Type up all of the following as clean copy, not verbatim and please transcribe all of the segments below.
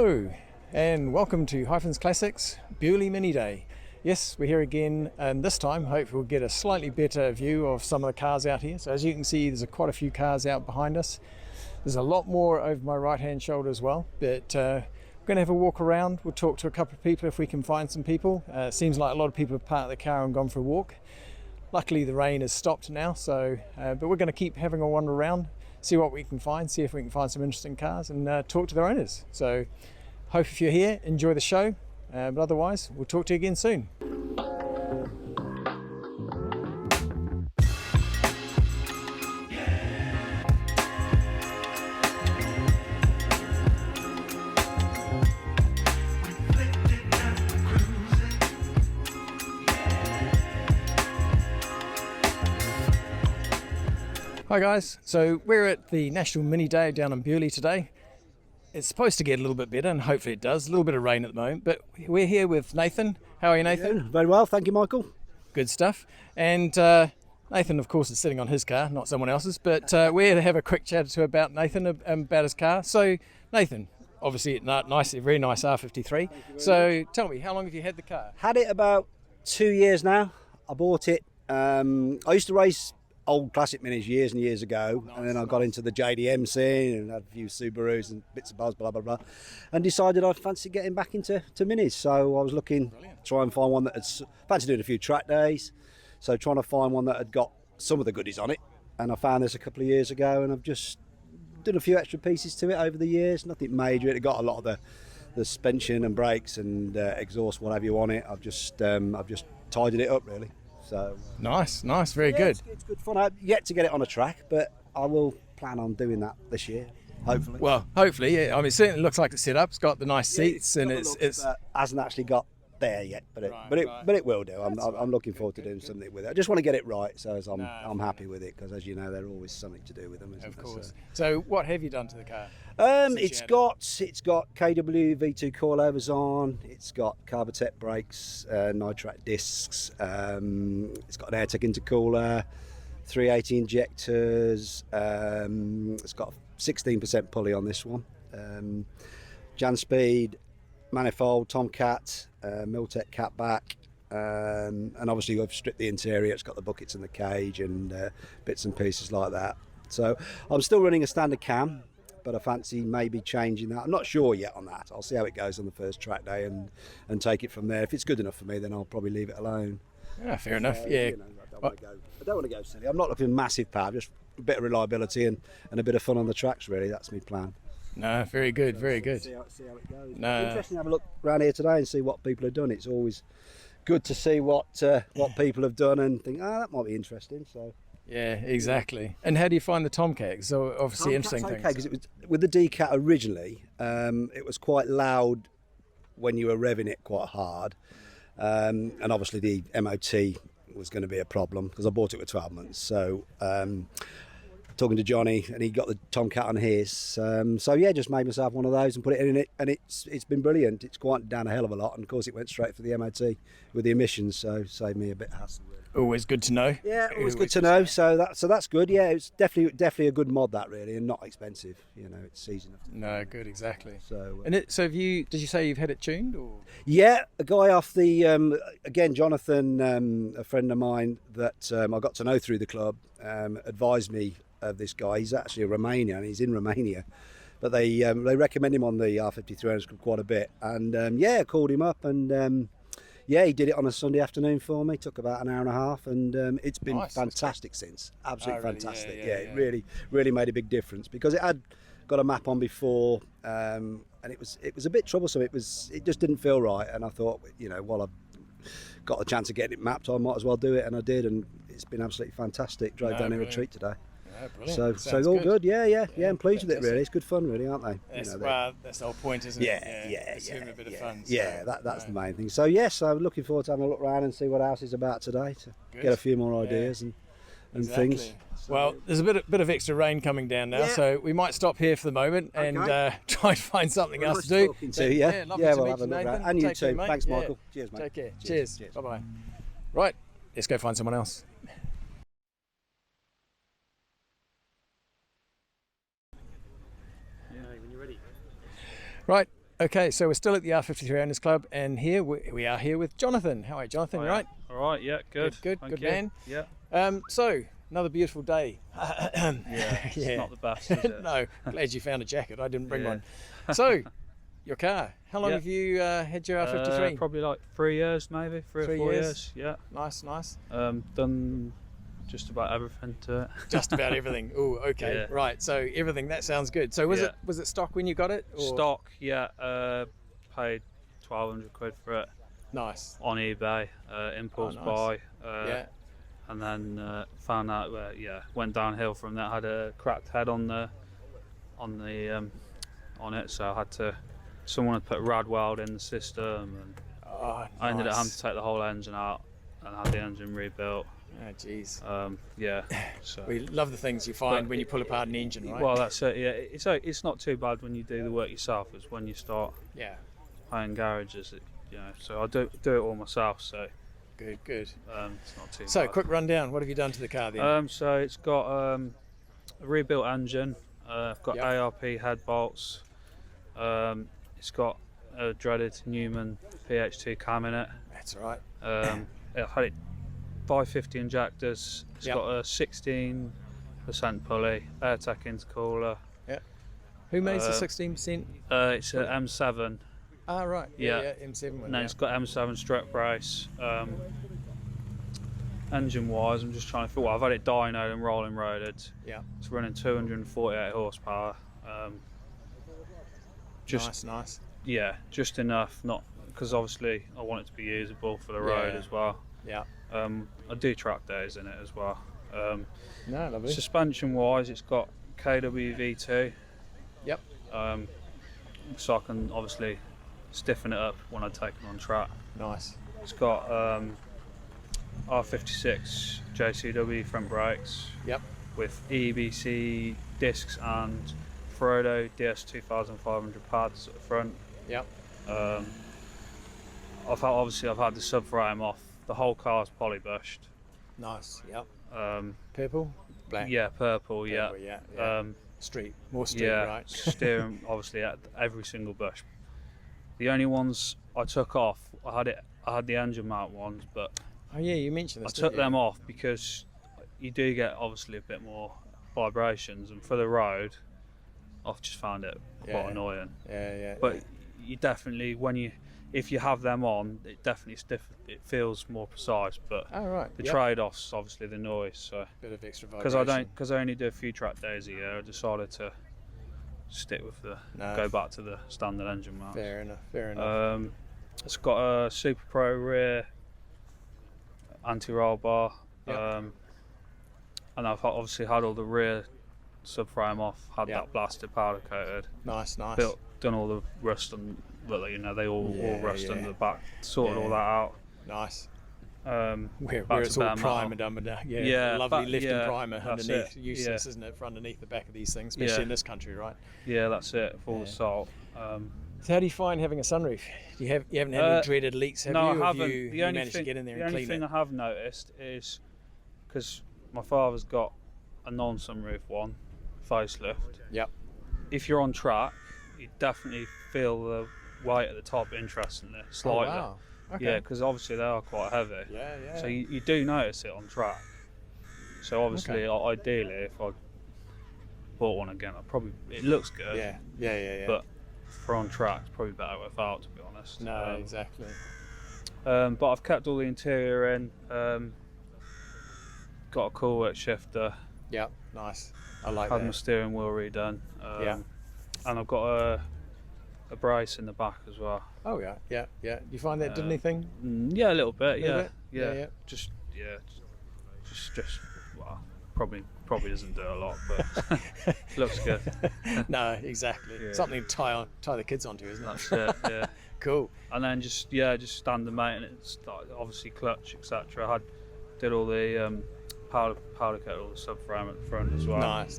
Hello and welcome to Hyphens Classics Beaulieu Mini Day. Yes, we're here again, and this time hopefully we'll get a slightly better view of some of the cars out here. So as you can see, there's quite a few cars out behind us. There's a lot more over my right hand shoulder as well, but we're going to have a walk around. We'll talk to a couple of people if we can find some people. It seems like a lot of people have parked their car and gone for a walk. Luckily the rain has stopped now, so but we're going to keep having a wander around, see what we can find, see if we can find some interesting cars and talk to their owners. So hope if you're here, enjoy the show, but otherwise we'll talk to you again soon. Hi guys, so we're at the National Mini Day down in Beaulieu today. It's supposed to get a little bit better, and hopefully it does. A little bit of rain at the moment, but we're here with Nathan. How are you, Nathan? Yeah, very well, thank you, Michael. Good stuff. And Nathan, of course, is sitting on his car, not someone else's, but we're here to have a quick chat about Nathan, about his car. So Nathan, obviously nice, very nice R53. So tell me, how long have you had the car? Had it about 2 years now. I bought it. I used to race old classic minis years and years ago, and then I got into the JDM scene and had a few Subarus and bits of buzz, blah blah blah, and decided I fancy getting back into minis. So I was looking to try and find one that had fancy doing a few track days, so trying to find one that had got some of the goodies on it, and I found this a couple of years ago, and I've just done a few extra pieces to it over the years. Nothing major. It got a lot of the suspension and brakes and exhaust, whatever you want it. I've just tidied it up really. So nice, very good. It's good fun. I've yet to get it on a track, but I will plan on doing that this year, hopefully. Well, hopefully, yeah. I mean, it certainly looks like the setup. It's got the nice seats, and it's hasn't actually got there yet, but it will do. I'm looking forward to doing something with it. I just want to get it right, so I'm happy with it, because as you know, there's always something to do with them. Of course. So what have you done to the car? It's got KW V2 coilovers on. It's got Carbotec brakes, Nitrat discs. It's got an AirTech intercooler, 380 injectors. It's got 16% pulley on this one. Jan Speed, manifold, Tomcat, Miltec catback. And obviously I've stripped the interior. It's got the buckets and the cage and bits and pieces like that. So I'm still running a standard cam, but I fancy maybe changing that. I'm not sure yet on that. I'll see how it goes on the first track day and take it from there. If it's good enough for me, then I'll probably leave it alone. Yeah, fair enough. Yeah. You know, I don't want to go silly. I'm not looking massive power, just a bit of reliability and a bit of fun on the tracks, really. That's my plan. No, very good, very good. See how it goes. No. It's interesting to have a look around here today and see what people have done. It's always good to see what people have done and think, that might be interesting. So. Yeah, exactly. And how do you find the Tomcat? So obviously interesting things. Okay, because it was with the D-Cat originally. It was quite loud when you were revving it quite hard, and obviously the MOT was going to be a problem because I bought it with 12 months. So talking to Johnny, and he got the Tomcat on his. So yeah, just made myself one of those and put it in it, and it's been brilliant. It's quieted down a hell of a lot, and of course it went straight for the MOT with the emissions, so saved me a bit of hassle. Always good to know. Yeah, always good to know. So that's good. Yeah, it's definitely a good mod, that really, and not expensive. You know, it's easy enough. No, good, exactly. So did you say you've had it tuned or? Yeah, a guy off the again, Jonathan, a friend of mine that I got to know through the club, advised me of this guy. He's actually a Romanian, and he's in Romania, but they recommend him on the R53 quite a bit, and I called him up and. Yeah, he did it on a Sunday afternoon for me. Took about an hour and a half, and it's been fantastic since. Absolutely fantastic. It really made a big difference, because it had got a map on before, and it was a bit troublesome. It just didn't feel right, and I thought, while I've got the chance of getting it mapped, I might as well do it, and I did, and it's been absolutely fantastic. Drove down here a treat today. Yeah, so all good. Yeah, I'm pleased with it, really. It's good fun, really, aren't they? That's the whole point, isn't it? Yeah. Having a bit of fun. Yeah, that's the main thing. So yes, I'm looking forward to having a look around and see what else is about today, to get a few more ideas and things. So, well, there's a bit of extra rain coming down now, so we might stop here for the moment and try and find something else to do. Lovely to meet you, Nathan. And you too. Thanks, Michael. Cheers, mate. Take care. Cheers. Bye-bye. Right, let's go find someone else. Right, Okay, so we're still at the R53 Owners Club, and here we are here with Jonathan. How are you, Jonathan? You right? All right, yeah, good. Good Thank you. man. Yeah. So, another beautiful day. Yeah, it's not the best, is it? No, glad you found a jacket. I didn't bring Yeah. one. So, your car. How long Yeah. have you had your R53? Probably like 3 years, maybe 3 3 or 4 years. years. Yeah. Nice. Done just about everything to it. Just about everything. Oh, okay, Yeah. right. So everything, that sounds good. So was Yeah. it stock when you got it? Or? Stock, yeah. Paid 1,200 quid for it Nice. on eBay, impulse nice. buy. Yeah. And then found out went downhill from that. Had a cracked head on it, so I had to. Someone had put rad weld in the system, and Oh, I ended up having nice. to take the whole engine out and have the engine rebuilt. Oh, jeez. Yeah. So. We love the things you find But when you pull apart an engine, right? Well, that's it. Yeah, it's not too bad when you do the work yourself. It's when you start yeah. paying garages, So I do it all myself. So Good. it's not too So, bad. quick rundown. What have you done to the car then? So it's got a rebuilt engine. I've got Yep. ARP head bolts. It's got a dreaded Newman Pt2 cam in it. That's right. It had it 550 injectors. It's Yep. got a 16% pulley, AirTech intercooler. Who makes the Um, 16%? It's an M7, Ah, right. yeah. M7 one. and then Yeah. it's got M7 strut brace. Engine wise, I'm just trying to feel. I've had it dynoed and rolling roaded. Yeah. It's running 248 horsepower. Nice. Yeah, just enough. Not because obviously I want it to be usable for the road Yeah. as well. Yeah. I do track days in it as well. No, lovely. Suspension wise, it's got KWV2. Yep. So I can obviously stiffen it up when I take it on track. Nice. It's got R56 JCW front brakes. Yep. With EBC discs and Frodo DS 2500 pads at the front. Yep. I've had the subframe off. The whole car's polybushed. Nice. Yep. Um, Purple? Black? yeah, purple. Purple, Yeah. yeah. Street. More street, Yeah, right? steering obviously at every single bush. The only ones I took off, I had the engine mount ones, but Oh, yeah, you mentioned I this. took didn't you? them off because you do get obviously a bit more vibrations, and for the road, I've just found it quite Yeah. annoying. Yeah. But you definitely, if you have them on, it definitely it feels more precise. But Oh, right. the Yep. trade-off's obviously the noise. So Bit of extra vibration. because I only do a few track days a year, I decided to stick with go back to the standard engine mount. Fair enough. It's got a Super Pro rear anti-roll bar. Yep. And I've obviously had all the rear subframe off, had Yep. that blasted powder coated, Nice. done all the rust and they all rust Yeah. under the back, sorted all Yeah. that out. Nice. Back Where to it's all bare metal. primer done, but Yeah, lovely but- lifting yeah, primer that's underneath. it, Useless, yeah. isn't it, for underneath the back of these things, especially Yeah. in this country, right? Yeah, that's it, full Yeah. of salt. So how do you find having a sunroof? You haven't had any dreaded leaks, have No, you? I Or have haven't. you, The you only managed to thing, get in there the and only clean thing it? I have noticed is because my father's got a non-sunroof one, facelift. Yep. If you're on track, you definitely feel the weight at the top, interestingly, slightly. Oh, wow. Okay. Yeah, because obviously they are quite heavy. Yeah. So you do notice it on track. So obviously, ideally, if I bought one again, it looks good. Yeah. But for on track, it's probably better without, to be honest. No, exactly. But I've kept all the interior in. Got a cool wet shifter. Yep. Nice. I like Had that. my steering wheel redone. Yeah. And I've got a brace in the back as well. Oh yeah. Do you find that did anything? Yeah, a little bit. Little Yeah. bit? Yeah. Yeah. Just well, probably doesn't do a lot, but looks good. No, exactly. Yeah. Something to tie the kids onto, isn't it? That's it. Yeah. Cool. And then just standard maintenance, like obviously clutch, etc. Did all the powder coat, all the subframe at the front as well. Nice.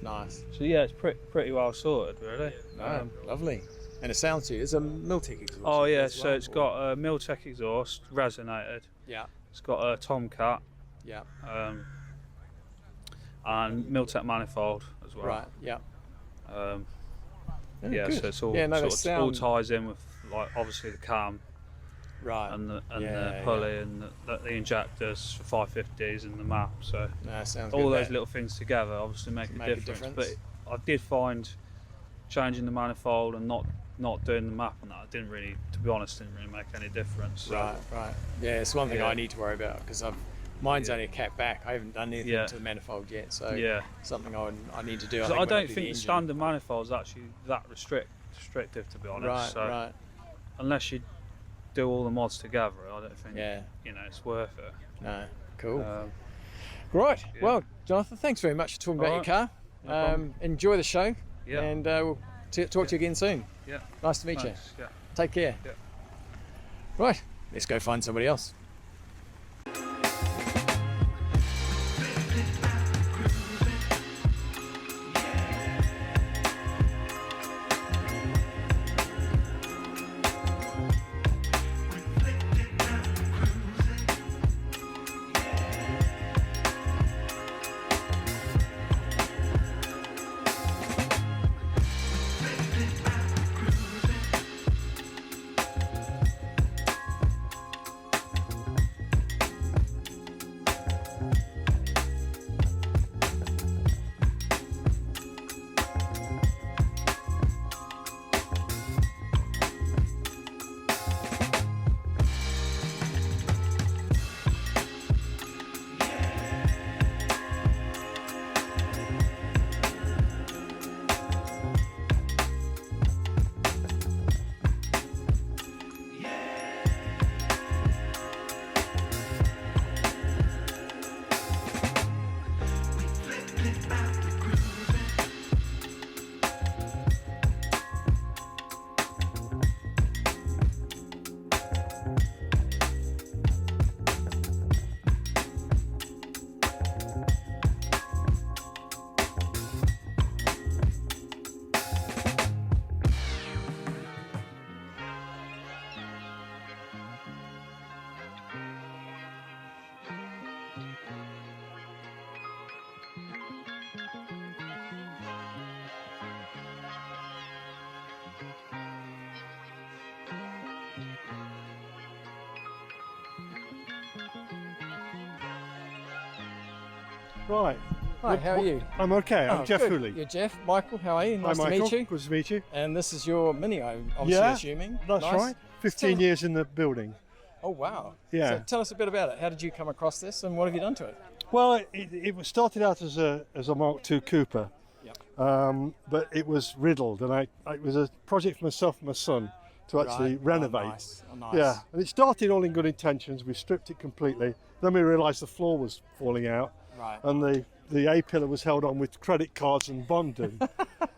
So yeah, it's pretty well sorted, really. No, lovely. And it sounds to you, it's a Miltec exhaust. Oh yeah, as so well, it's or- got a Miltec exhaust, resonated. Yeah. It's got a Tomcat. Yeah. And Miltec manifold as well. Right. Yeah. Yeah, good. so it's all Yeah, no, they all sound- ties in with like obviously the cam Right. and the pulley and the injectors for 550s and the map. So No, sounds all good. those little things together obviously make a difference. But I did find changing the manifold and not doing the map and that, to be honest, didn't really make any difference. So, Right. Yeah, it's one thing I need to worry about because mine's only a cat back. I haven't done anything to the manifold yet, so something I need to do. I don't think the standard manifold is actually that restrictive, to be honest. Right. Unless you do all the mods together, I don't think it's worth it. No, cool. Right. Yeah. Well, Jonathan, thanks very much for talking about your car. No problem. Enjoy the show, Yeah. and we'll talk to you again soon. Yeah. Nice to meet Thanks. you. Yeah. Take care. Yeah. Right. Let's go find somebody else. Right. Hi, how are you? I'm okay. I'm Geoff good. Hooley. You're Jeff. Michael, how are you? Nice Hi, to Michael. meet you. Good to meet you. And this is your Mini, I'm obviously Yeah, assuming. That's Nice. right. 15 Tell- years in the building. Oh, wow. Yeah. So tell us a bit about it. How did you come across this and what have you done to it? Well, it was started out as a Mark II Cooper, but it was riddled, and it was a project for myself and my son to actually renovate. Oh, nice. Oh, nice. Yeah, and it started all in good intentions. We stripped it completely. Then we realised the floor was falling out, Right. and the A-pillar was held on with credit cards and bonding. Bit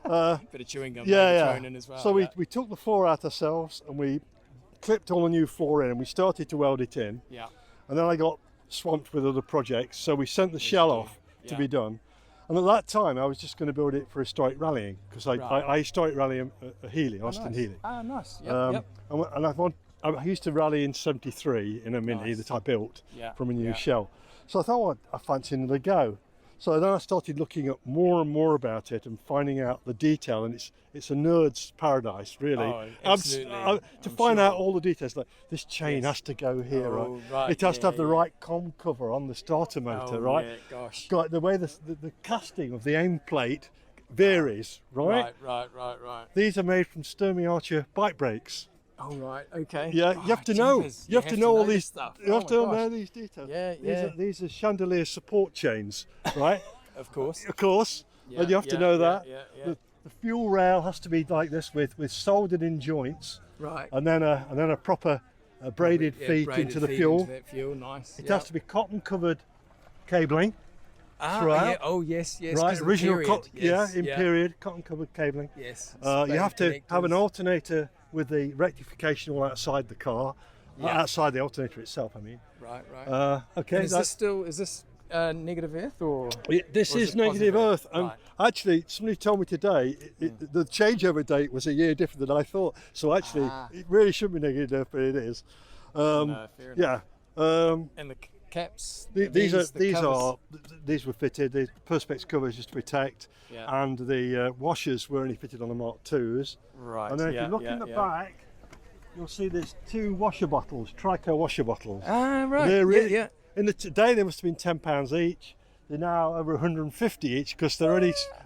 of chewing gum thrown in as well. So we took the floor out ourselves and we clipped all the new floor in and we started to weld it in. Yeah. And then I got swamped with other projects, so we sent the shell off to be done. And at that time I was just going to build it for historic rallying, because I historic rally at Healy, Austin Healy. Ah, nice. Yep. And I used to rally in '73 in a Mini that I built from a new shell. So I thought, well, I fancy another go. So then I started looking at more and more about it and finding out the detail, and it's a nerd's paradise, really. Oh, absolutely. To find out all the details, like this chain has to go here, right. It has to have the right com cover on the starter motor, right? Yeah, gosh. Got the way the casting of the end plate varies, right? Right. These are made from Sturmey Archer bike brakes. Oh, right, okay. Yeah, you have to know. Jeepers. You have to know all these stuff. You have to know these details. Yeah. These are chandelier support chains, right? Of course. Of course. Yeah, And you have to know that. Yeah. The fuel rail has to be like this with soldered in joints, Right. and then a proper braided feet braided into the feet fuel. into that fuel, nice. It has to be cotton covered cabling. throughout. Yeah. Oh, yes. Right, 'cause of the original, period. period, cotton covered cabling. Yes. You have to have an connectors. alternator with the rectification all outside the car, outside the alternator itself. I mean. Right. Okay. And is this negative earth or? This or is it negative positive earth, and Right. actually, somebody told me today the changeover date was a year different than I thought. So actually, it really should be negative earth, but it is. No, fair enough. Yeah. And the caps. These covers? these were fitted. The perspex covers just to protect, Yeah. and the washers were only fitted on the Mark IIs. Right. And then if you look in the back, you'll see there's 2 washer bottles, Trico washer bottles. Ah, right. They're really, yeah. In the day they must have been £10 each. They're now over 150 each because they're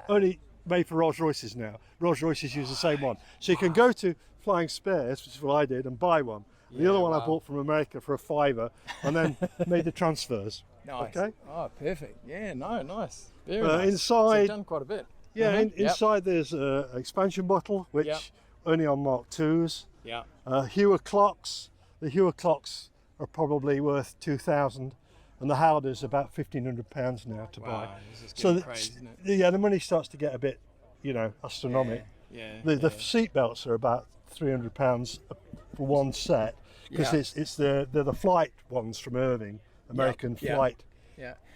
only made for Rolls Royces now. Rolls Royces use the same one. So you can go to Flying Spares, which is what I did, and buy one. The other one I bought from America for £5 and then made the transfers. Nice. Okay. Oh, perfect. Yeah, no, nice. Very nice. Inside, so you've done quite a bit. Yeah, inside there's an expansion bottle, which only on Mark IIs. Yeah. Hua clocks. The Hua clocks are probably worth 2,000, and the Howder's about £1,500 now to buy. This is So crazy, isn't it? yeah, the money starts to get a bit, astronomical. Yeah. The seat belts are about £300 for one set because it's the flight ones from Irving, American flight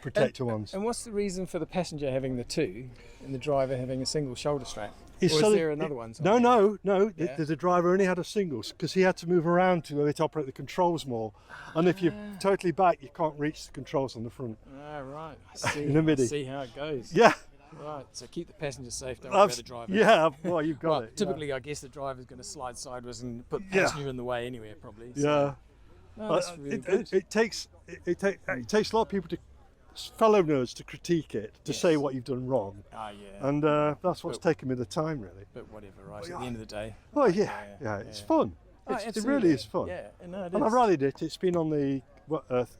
protector ones. And what's the reason for the passenger having the 2 and the driver having a single shoulder strap? Or is So there another one? No. The driver only had a single because he had to move around to operate the controls more. And if you're totally back, you can't reach the controls on the front. Ah, right. I see. In the Mini. I see how it goes. Yeah. Right. So keep the passenger safe. Don't worry about the driver. Yeah. Well, you've got it. Typically, I guess the driver's going to slide sideways and put the passenger in the way anyway, probably. So. Yeah. No, that's really good. It takes a lot of people fellow nerds to critique it, to say what you've done wrong. Ah, yeah. And that's what's taken me the time, really. But whatever, right? At the end of the day. Oh, yeah. It's fun. It really is fun. Yeah, no, it And I is. rallied it. It's been on the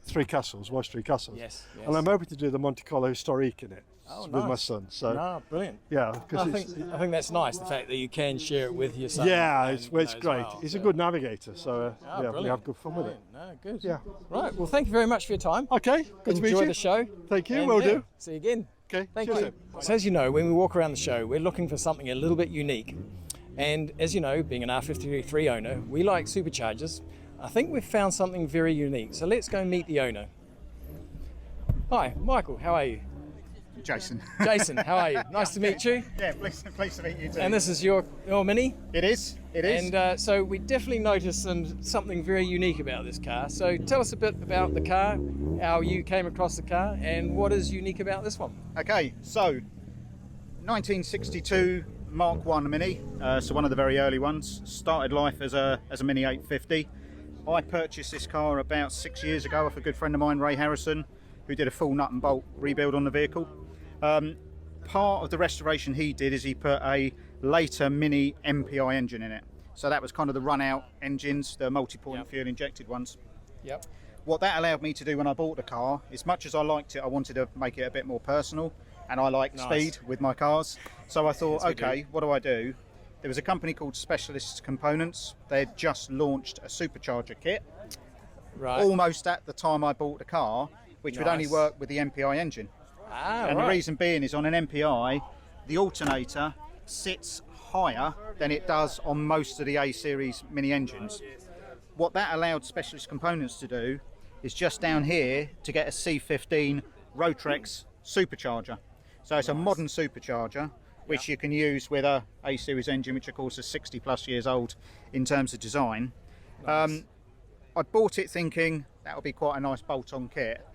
Three Castles, Welsh Three Castles. Yes. And I'm hoping to do the Monte Carlo Historique in it with my nice. son. So No, brilliant. yeah, I because think that's nice. The fact that you can share it with your son. yeah, and, it's as great. well, He's so. a good navigator, so we Brilliant. have good fun with it. No, good. Yeah. Right. Well, thank you very much for your time. Okay, good to meet Enjoy you. the show. Thank you. And, Will do. See you again. Okay. Thank cheers you. then. So as you know, when we walk around the show, we're looking for something a little bit unique. And as you know, being an R53 owner, we like superchargers. I think we've found something very unique. So let's go meet the owner. Hi, Michael. How are you? Jason. Jason, how are you? Nice to meet you. Yeah, pleased to meet you too. And this is your Mini? It is. And so we definitely noticed something very unique about this car. So tell us a bit about the car, how you came across the car, and what is unique about this one. Okay, so 1962 Mark 1 Mini, so one of the very early ones. Started life as a Mini 850. I purchased this car about 6 years ago off a good friend of mine, Ray Harrison, who did a full nut and bolt rebuild on the vehicle. Part of the restoration he did is he put a later Mini MPI engine in it. So that was kind of the run-out engines, the multi-point fuel injected ones. Yep. What that allowed me to do when I bought the car, as much as I liked it, I wanted to make it a bit more personal, and I like speed with my cars. So I thought, okay, what do I do? There was a company called Specialist Components. They had just launched a supercharger kit, almost at the time I bought the car, which would only work with the MPI engine. And the reason being is on an MPI, the alternator sits higher than it does on most of the A-series Mini engines. What that allowed Specialist Components to do is just down here to get a C15 Rotrex supercharger. So it's a modern supercharger, which you can use with a A-series engine, which of course is 60 plus years old in terms of design. I bought it thinking that would be quite a nice bolt-on kit.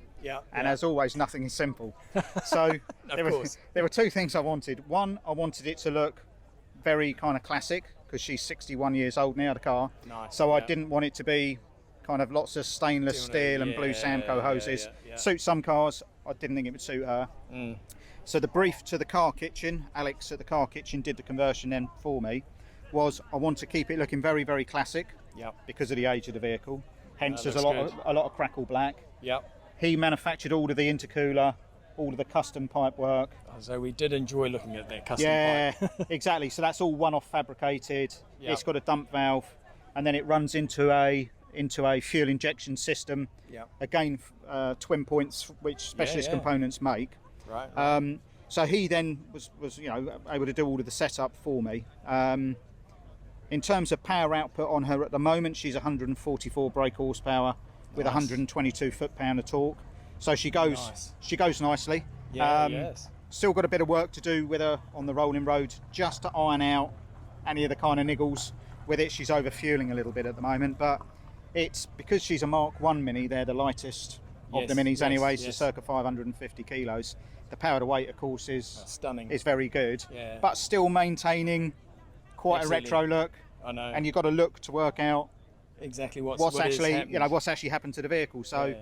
And as always, nothing is simple. So there were 2 things I wanted. One, I wanted it to look very kind of classic, because she's 61 years old now, the car. So I didn't want it to be kind of lots of stainless steel and blue Samco hoses. Suit some cars, I didn't think it would suit her. So the brief to the car kitchen, Alex at the car kitchen did the conversion then for me, was I want to keep it looking very, very classic because of the age of the vehicle. Hence there's a lot of crackle black. He manufactured all of the intercooler, all of the custom pipe work. So we did enjoy looking at that custom pipe. Exactly. So that's all one-off fabricated. It's got a dump valve, and then it runs into a fuel injection system. Again, twin points, which Specialist Components make. So he then was able to do all of the setup for me. In terms of power output on her at the moment, she's 144 brake horsepower with 122 foot-pound of torque. So she goes nicely. Still got a bit of work to do with her on the rolling road, just to iron out any of the kind of niggles with it. She's over fueling a little bit at the moment, but it's because she's a Mark 1 Mini, they're the lightest of the Minis anyway, so circa 550 kilos. The power to weight, of course, is stunning. Is very good, but still maintaining quite a retro look. I know. And you've got to look to work out exactly what actually, you know, what's actually happened to the vehicle. So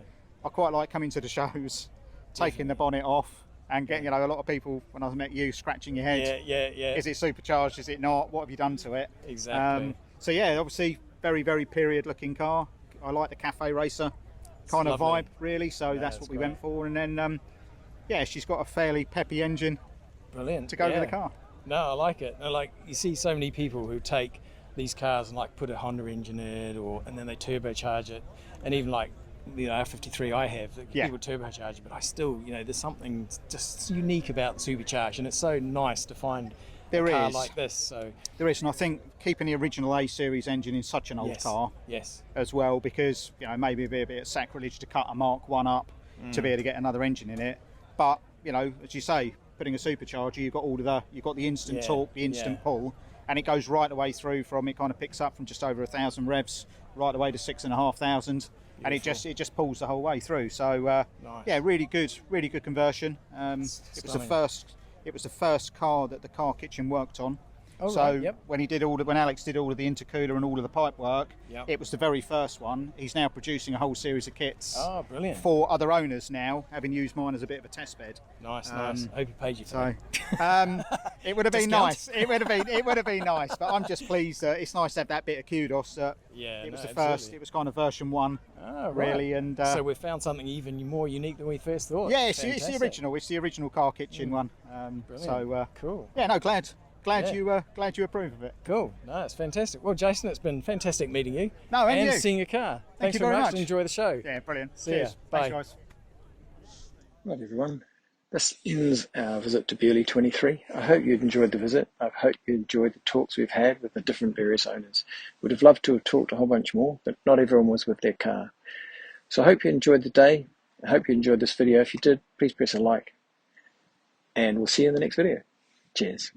I quite like coming to the shows, taking the bonnet off, and getting, you know, a lot of people, when I met you, scratching your head. Yeah. Is it supercharged? Is it not? What have you done to it? Exactly. So yeah, obviously very, very period-looking car. I like the cafe racer kind of vibe, really. So that's what we went for. And then, yeah, she's got a fairly peppy engine. Brilliant. To go with the car. No, I like it. I like, you see so many people who take these cars and like put a Honda engine in it, and then they turbocharge it, and even like, you know, R53 I have, people turbocharge it, but I still, you know, there's something just unique about supercharged, and it's so nice to find a car like this. So there is, and I think keeping the original A series engine in such an old car, as well, because, you know, maybe it'd be a bit of sacrilege to cut a Mark 1 up to be able to get another engine in it, but, you know, as you say, putting a supercharger, you've got the instant torque, the instant pull, and it goes right the way through from, it kind of picks up from just over 1,000 revs right the way to 6,500. And it just pulls the whole way through. So yeah, really good conversion. It was the first car that the car kitchen worked on. Oh, so right, when Alex did all of the intercooler and all of the pipe work, it was the very first one. He's now producing a whole series of kits for other owners now, having used mine as a bit of a test bed. Nice. Hope he paid you for it would have been nice. It would have been nice. But I'm just pleased that it's nice to have that bit of kudos. That it was the first. It was kind of version 1, really. And so we've found something even more unique than we first thought. Yeah, it's the original. It's the original car kitchen one. So cool. Yeah, no, glad you approve of it. Cool. No, it's fantastic. Well, Jason, it's been fantastic meeting you. No, and you. Seeing your car. Thank you very much. Enjoy the show. Yeah, brilliant. Cheers. Bye. Thanks, guys. Right, everyone. This ends our visit to Beaulieu 23. I hope you enjoyed the visit. I hope you enjoyed the talks we've had with the different various owners. Would have loved to have talked a whole bunch more, but not everyone was with their car. So I hope you enjoyed the day. I hope you enjoyed this video. If you did, please press a like. And we'll see you in the next video. Cheers.